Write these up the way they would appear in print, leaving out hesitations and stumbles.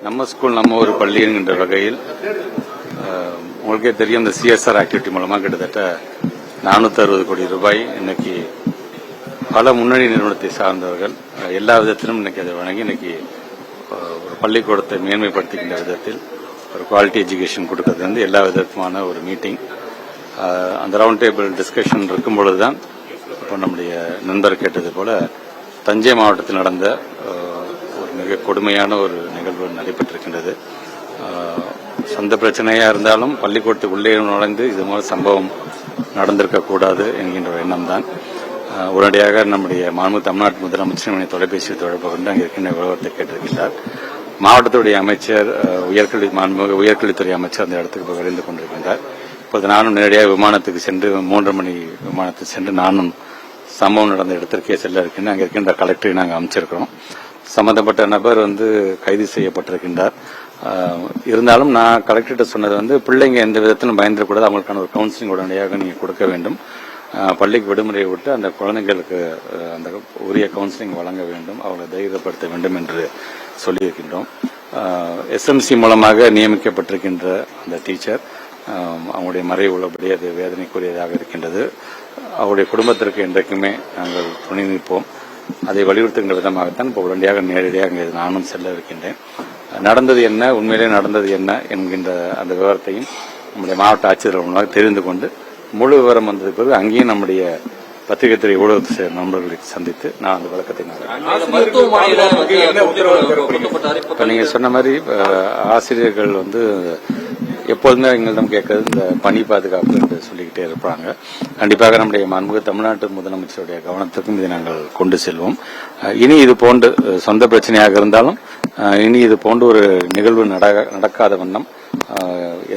நம்ம ஸ்கூல் நம்ம ஒரு பள்ளி என்கின்ற வகையில் உங்களுக்கே தெரியும் இந்த சிஎஸ்ஆர் ஆக்டிவிட்டி மூலமா கிட்டத்தட்ட 460 கோடி ரூபாய் இன்னைக்கு பல முன்னணி நிறுவனத்தை சார்ந்தவர்கள் எல்லா விதத்திலும் இன்னைக்கு அதை வழங்கி இன்னைக்கு ஒரு பள்ளிக்கூடத்தை மேன்மைப்படுத்துகின்ற விதத்தில் ஒரு குவாலிட்டி எஜுகேஷன் கொடுக்கறது வந்து எல்லா விதமான ஒரு மீட்டிங். அந்த ரவுண்ட் டேபிள் டிஸ்கஷன் இருக்கும் பொழுதுதான் இப்போ நம்முடைய நண்பர் கேட்டது போல தஞ்சை மாவட்டத்தில் நடந்த ஒரு மிக கொடுமையான ஒரு நிகழ்வு நடைபெற்றிருக்கின்றது. சொந்த பிரச்சனையா இருந்தாலும் பள்ளிக்கூடத்துக்கு உள்ளே நுழைந்து இது மாதிரி சம்பவம் நடந்திருக்கக்கூடாது என்கின்ற எண்ணம் தான். உடனடியாக நம்முடைய தமிழ்நாட்டு முதலமைச்சர் தொலைபேசி தொடர்பு கொண்டு அங்கே இருக்கின்ற விவரத்தை கேட்டிருக்கிறார். மாவட்டத்துடைய அமைச்சர் உயர்கல்வித்துறை அமைச்சர் அந்த இடத்துக்கு விரைந்து கொண்டிருக்கின்றார். இப்போது நானும் நேரடியாக விமானத்துக்கு சென்று 3:30 மணி விமானத்துக்கு சென்று நானும் சம்பவம் நடந்த இடத்திற்கே செல்ல இருக்கின்ற அங்கே இருக்கின்ற கலெக்டரை நாங்கள் அமைச்சிருக்கிறோம். சம்பந்தப்பட்ட நபர் கைது செய்யப்பட்டிருக்கின்றார். இருந்தாலும் நான் கலெக்டர்கிட்ட சொன்னது பிள்ளைங்க எந்த விதத்திலும் பயந்துடக்கூடாது, அவங்களுக்கான ஒரு கவுன்சிலிங் உடனடியாக நீங்க கொடுக்க வேண்டும். பள்ளிக்கு விடுமுறையை விட்டு அந்த குழந்தைங்களுக்கு அந்த உரிய கவுன்சிலிங் வழங்க வேண்டும், அவங்களை தைரியப்படுத்த வேண்டும் என்று சொல்லியிருக்கின்றோம். எஸ்எம்சி மூலமாக நியமிக்கப்பட்டிருக்கின்ற அந்த டீச்சர் அவங்களுடைய மறைவு உள்ளபடி அது வேதனைக்குரியதாக இருக்கின்றது. அவருடைய குடும்பத்திற்கு என்றைக்குமே நாங்கள் துணை நிற்போம். அதை வலியுறுத்துகின்ற விதமாகத்தான் இப்போ உடனடியாக நேரடியாக அங்கே நானும் செல்ல இருக்கின்றேன். நடந்தது என்ன, உண்மையிலே நடந்தது என்ன என்கின்ற அந்த விவரத்தையும் நம்முடைய மாவட்ட ஆட்சியர்கள் மூலமாக தெரிந்து கொண்டு முழு விவரம் வந்தது பிறகு அங்கேயும் நம்முடைய பத்திரிகை துறை ஊடகத்தை நண்பர்களை சந்தித்து நான் அந்த விளக்கத்தை நீங்க சொன்ன மாதிரி ஆசிரியர்கள் எப்போதுமே எங்களிடம் கேட்கறது இந்த பணி பாதுகாப்பு என்று சொல்லிக்கிட்டே இருப்பாங்க. கண்டிப்பாக நம்முடைய மாண்புமிகு தமிழ்நாட்டு முதலமைச்சருடைய கவனத்துக்கும் இதை நாங்கள் கொண்டு செல்வோம். இனி இது போன்று சொந்த பிரச்சனையாக இருந்தாலும் இனி இது போன்று ஒரு நிகழ்வு நடக்காத வண்ணம்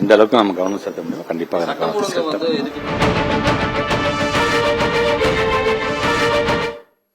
எந்த அளவுக்கு நம்ம கவனம் செலுத்த முடியும் கண்டிப்பாக கவனத்தை செலுத்த